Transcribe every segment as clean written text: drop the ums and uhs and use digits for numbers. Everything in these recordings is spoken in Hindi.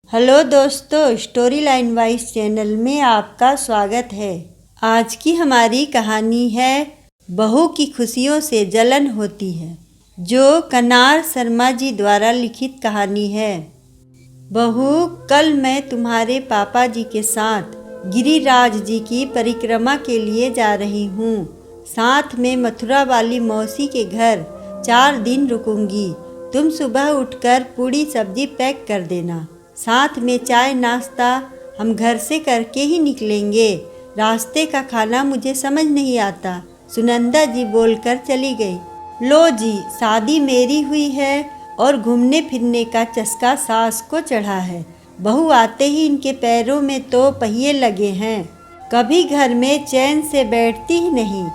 हेलो दोस्तों, स्टोरी लाइन वाइज चैनल में आपका स्वागत है। आज की हमारी कहानी है बहू की खुशियों से जलन होती है, जो कनार शर्मा जी द्वारा लिखित कहानी है। बहू, कल मैं तुम्हारे पापा जी के साथ गिरिराज जी की परिक्रमा के लिए जा रही हूँ। साथ में मथुरा वाली मौसी के घर 4 दिन रुकूंगी। तुम सुबह उठकर पूड़ी सब्जी पैक कर देना। साथ में चाय नाश्ता हम घर से करके ही निकलेंगे। रास्ते का खाना मुझे समझ नहीं आता, सुनंदा जी बोलकर चली गई। लो जी, शादी मेरी हुई है और घूमने फिरने का चस्का सास को चढ़ा है। बहू आते ही इनके पैरों में तो पहिए लगे हैं। कभी घर में चैन से बैठती ही नहीं।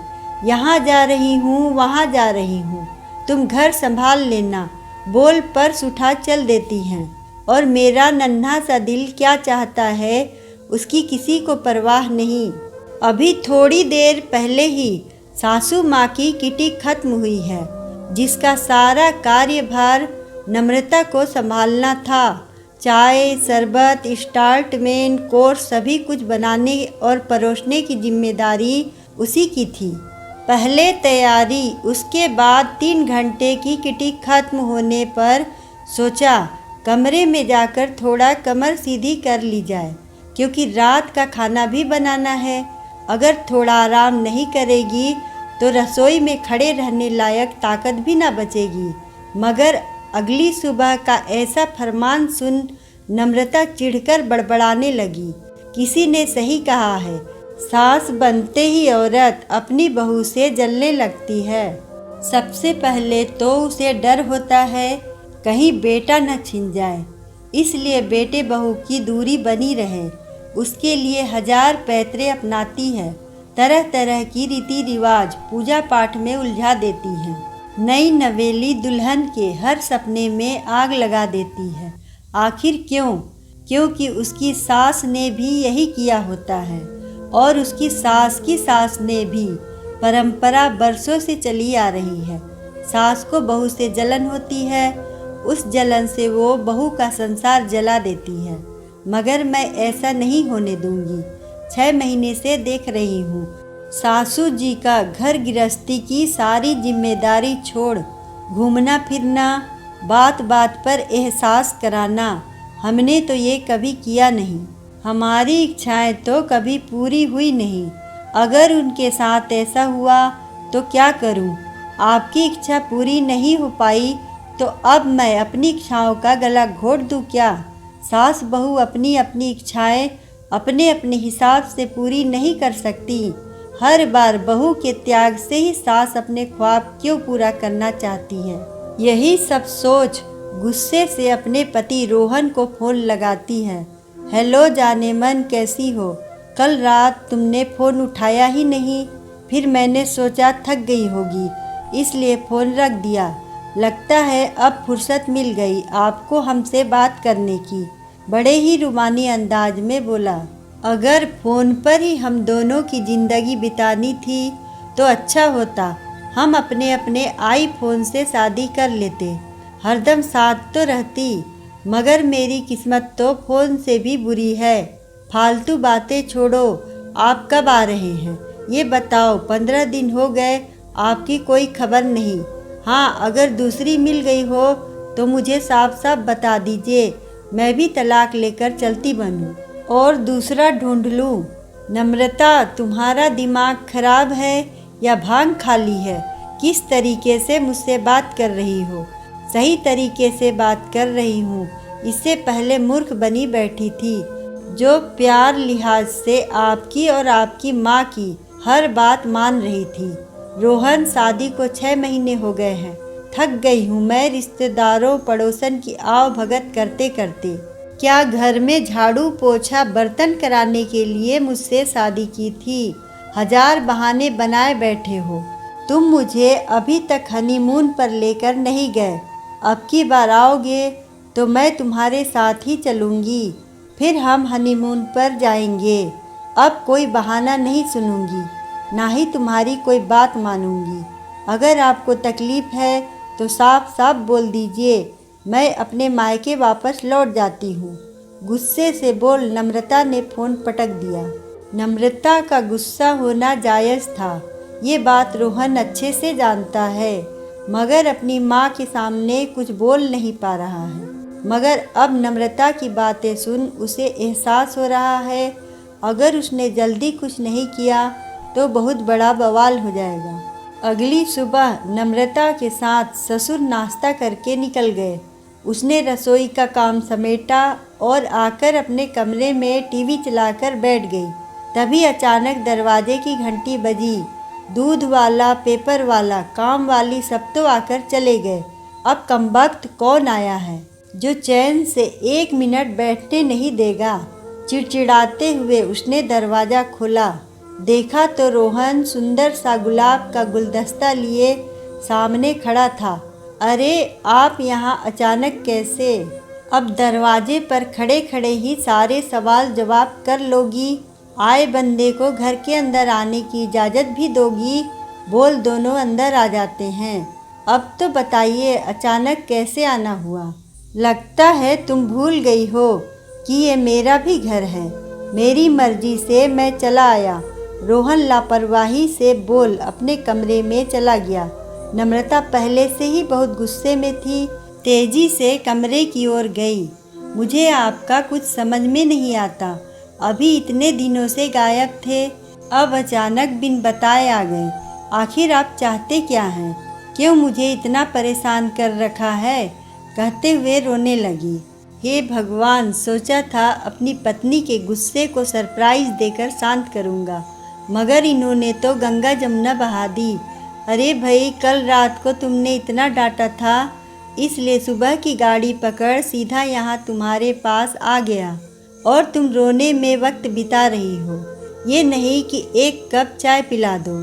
यहाँ जा रही हूँ, वहाँ जा रही हूँ, तुम घर संभाल लेना, बोल पर्स उठा चल देती हैं। और मेरा नन्हा सा दिल क्या चाहता है उसकी किसी को परवाह नहीं। अभी थोड़ी देर पहले ही सासू माँ की किटी खत्म हुई है, जिसका सारा कार्यभार नम्रता को संभालना था। चाय, शरबत, स्टार्टमेंट, कोर्स सभी कुछ बनाने और परोसने की जिम्मेदारी उसी की थी। पहले तैयारी, उसके बाद 3 घंटे की किटी खत्म होने पर सोचा कमरे में जाकर थोड़ा कमर सीधी कर ली जाए, क्योंकि रात का खाना भी बनाना है। अगर थोड़ा आराम नहीं करेगी तो रसोई में खड़े रहने लायक ताकत भी ना बचेगी। मगर अगली सुबह का ऐसा फरमान सुन नम्रता चिढ़कर बड़बड़ाने लगी। किसी ने सही कहा है, सास बनते ही औरत अपनी बहू से जलने लगती है। सबसे पहले तो उसे डर होता है कहीं बेटा न छिन जाए, इसलिए बेटे बहू की दूरी बनी रहे। उसके लिए 1000 पैतरे अपनाती है, तरह तरह की रीति रिवाज पूजा पाठ में उलझा देती है। नई नवेली दुल्हन के हर सपने में आग लगा देती है। आखिर क्यों? क्योंकि उसकी सास ने भी यही किया होता है, और उसकी सास की सास ने भी। परंपरा बरसों से चली आ रही है। सास को बहू से जलन होती है, उस जलन से वो बहू का संसार जला देती है। मगर मैं ऐसा नहीं होने दूंगी। 6 महीने से देख रही हूँ, सासू जी का घर गृहस्थी की सारी जिम्मेदारी छोड़ घूमना फिरना, बात बात पर एहसास कराना, हमने तो ये कभी किया नहीं। हमारी इच्छाएं तो कभी पूरी हुई नहीं। अगर उनके साथ ऐसा हुआ तो क्या करूं? आपकी इच्छा पूरी नहीं हो पाई तो अब मैं अपनी इच्छाओं का गला घोट दूं क्या? सास बहू अपनी अपनी इच्छाएं अपने अपने हिसाब से पूरी नहीं कर सकती। हर बार बहू के त्याग से ही सास अपने ख्वाब क्यों पूरा करना चाहती है? यही सब सोच गुस्से से अपने पति रोहन को फोन लगाती है। हेलो जाने मन, कैसी हो? कल रात तुमने फ़ोन उठाया ही नहीं। फिर मैंने सोचा थक गई होगी, इसलिए फ़ोन रख दिया। लगता है अब फुर्सत मिल गई आपको हमसे बात करने की। बड़े ही रुमानी अंदाज में बोला। अगर फ़ोन पर ही हम दोनों की ज़िंदगी बितानी थी तो अच्छा होता। हम अपने अपने आईफोन से शादी कर लेते, हरदम साथ तो रहती। मगर मेरी किस्मत तो फ़ोन से भी बुरी है। फालतू बातें छोड़ो, आप कब आ रहे हैं ये बताओ। 15 दिन हो गए, आपकी कोई खबर नहीं। हाँ, अगर दूसरी मिल गई हो तो मुझे साफ साफ बता दीजिए, मैं भी तलाक लेकर चलती बनूं और दूसरा ढूंढ लूं। नम्रता, तुम्हारा दिमाग खराब है या भांग खाली है? किस तरीके से मुझसे बात कर रही हो? सही तरीके से बात कर रही हूँ। इससे पहले मूर्ख बनी बैठी थी, जो प्यार लिहाज से आपकी और आपकी माँ की हर बात मान रही थी। रोहन, शादी को 6 महीने हो गए हैं। थक गई हूँ मैं रिश्तेदारों पड़ोसन की आव भगत करते करते। क्या घर में झाड़ू पोछा बर्तन कराने के लिए मुझसे शादी की थी? 1000 बहाने बनाए बैठे हो। तुम मुझे अभी तक हनीमून पर लेकर नहीं गए। अब की बार आओगे तो मैं तुम्हारे साथ ही चलूँगी, फिर हम हनीमून पर जाएंगे। अब कोई बहाना नहीं सुनूंगी, ना ही तुम्हारी कोई बात मानूंगी। अगर आपको तकलीफ़ है तो साफ साफ बोल दीजिए, मैं अपने मायके वापस लौट जाती हूँ। गुस्से से बोल नम्रता ने फ़ोन पटक दिया। नम्रता का गुस्सा होना जायज़ था, ये बात रोहन अच्छे से जानता है, मगर अपनी माँ के सामने कुछ बोल नहीं पा रहा है। मगर अब नम्रता की बातें सुन उसे एहसास हो रहा है, अगर उसने जल्दी कुछ नहीं किया तो बहुत बड़ा बवाल हो जाएगा। अगली सुबह नम्रता के साथ ससुर नाश्ता करके निकल गए। उसने रसोई का काम समेटा और आकर अपने कमरे में टीवी चलाकर बैठ गई। तभी अचानक दरवाजे की घंटी बजी। दूध वाला, पेपर वाला, काम वाली सब तो आकर चले गए। अब कमबख्त कौन आया है जो चैन से 1 मिनट बैठने नहीं देगा। चिड़चिड़ाते हुए उसने दरवाज़ा खोला। देखा तो रोहन सुंदर सा गुलाब का गुलदस्ता लिए सामने खड़ा था। अरे आप यहाँ अचानक कैसे? अब दरवाजे पर खड़े खड़े ही सारे सवाल जवाब कर लोगी? आए बंदे को घर के अंदर आने की इजाज़त भी दोगी? बोल दोनों अंदर आ जाते हैं। अब तो बताइए अचानक कैसे आना हुआ? लगता है तुम भूल गई हो कि ये मेरा भी घर है। मेरी मर्जी से मैं चला आया। रोहन लापरवाही से बोल अपने कमरे में चला गया। नम्रता पहले से ही बहुत गुस्से में थी, तेजी से कमरे की ओर गई। मुझे आपका कुछ समझ में नहीं आता, अभी इतने दिनों से गायब थे, अब अचानक बिन बताए आ गए। आखिर आप चाहते क्या हैं? क्यों मुझे इतना परेशान कर रखा है? कहते हुए रोने लगी। हे भगवान, सोचा था अपनी पत्नी के गुस्से को सरप्राइज देकर शांत करूँगा, मगर इन्होंने तो गंगा जमुना बहा दी। अरे भाई, कल रात को तुमने इतना डांटा था, इसलिए सुबह की गाड़ी पकड़ सीधा यहाँ तुम्हारे पास आ गया और तुम रोने में वक्त बिता रही हो। ये नहीं कि 1 कप चाय पिला दो।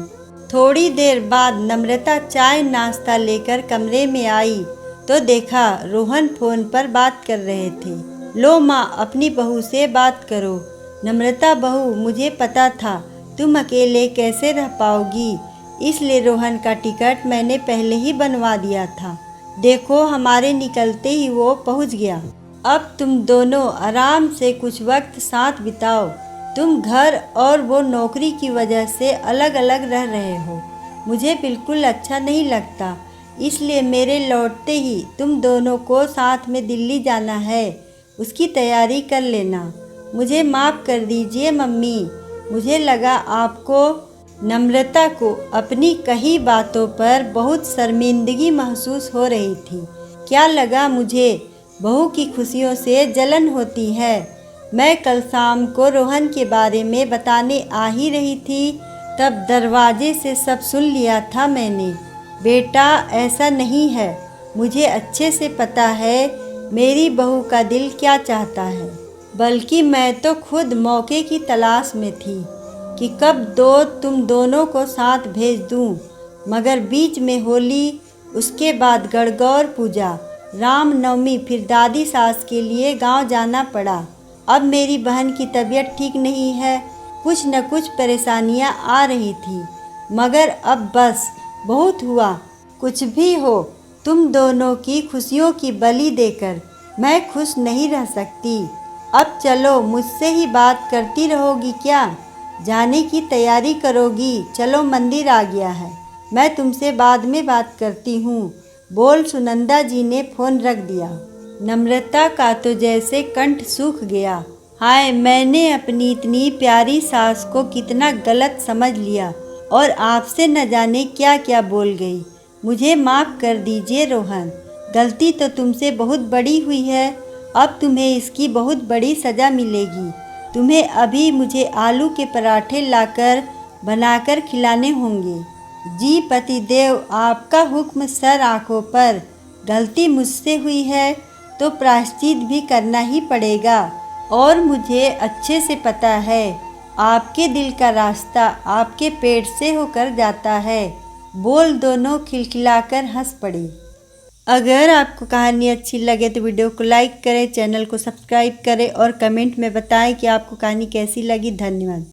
थोड़ी देर बाद नम्रता चाय नाश्ता लेकर कमरे में आई तो देखा रोहन फ़ोन पर बात कर रहे थे। लो माँ, अपनी बहू से बात करो। नम्रता बहू, मुझे पता था तुम अकेले कैसे रह पाओगी, इसलिए रोहन का टिकट मैंने पहले ही बनवा दिया था। देखो हमारे निकलते ही वो पहुंच गया। अब तुम दोनों आराम से कुछ वक्त साथ बिताओ। तुम घर और वो नौकरी की वजह से अलग अलग रह रहे हो, मुझे बिल्कुल अच्छा नहीं लगता, इसलिए मेरे लौटते ही तुम दोनों को साथ में दिल्ली जाना है, उसकी तैयारी कर लेना। मुझे माफ़ कर दीजिए मम्मी, मुझे लगा आपको। नम्रता को अपनी कही बातों पर बहुत शर्मिंदगी महसूस हो रही थी। क्या लगा मुझे बहू की खुशियों से जलन होती है? मैं कल शाम को रोहन के बारे में बताने आ ही रही थी, तब दरवाजे से सब सुन लिया था मैंने। बेटा, ऐसा नहीं है, मुझे अच्छे से पता है मेरी बहू का दिल क्या चाहता है, बल्कि मैं तो खुद मौके की तलाश में थी कि कब तुम दोनों को साथ भेज दूं। मगर बीच में होली, उसके बाद गणगौर पूजा, राम नवमी, फिर दादी सास के लिए गांव जाना पड़ा। अब मेरी बहन की तबीयत ठीक नहीं है, कुछ न कुछ परेशानियां आ रही थी, मगर अब बस बहुत हुआ। कुछ भी हो, तुम दोनों की खुशियों की बलि देकर मैं खुश नहीं रह सकती। अब चलो, मुझसे ही बात करती रहोगी क्या? जाने की तैयारी करोगी? चलो, मंदिर आ गया है, मैं तुमसे बाद में बात करती हूँ। बोल सुनंदा जी ने फ़ोन रख दिया। नम्रता का तो जैसे कंठ सूख गया। हाय, मैंने अपनी इतनी प्यारी सास को कितना गलत समझ लिया और आपसे न जाने क्या क्या बोल गई। मुझे माफ़ कर दीजिए रोहन, गलती तो तुमसे बहुत बड़ी हुई है, अब तुम्हें इसकी बहुत बड़ी सज़ा मिलेगी। तुम्हें अभी मुझे आलू के पराठे लाकर बनाकर खिलाने होंगे। जी पतिदेव, आपका हुक्म सर आँखों पर। गलती मुझसे हुई है तो प्रायश्चित भी करना ही पड़ेगा, और मुझे अच्छे से पता है आपके दिल का रास्ता आपके पेट से होकर जाता है। बोल दोनों खिलखिलाकर हंस पड़ी। अगर आपको कहानी अच्छी लगे तो वीडियो को लाइक करें, चैनल को सब्सक्राइब करें और कमेंट में बताएं कि आपको कहानी कैसी लगी। धन्यवाद।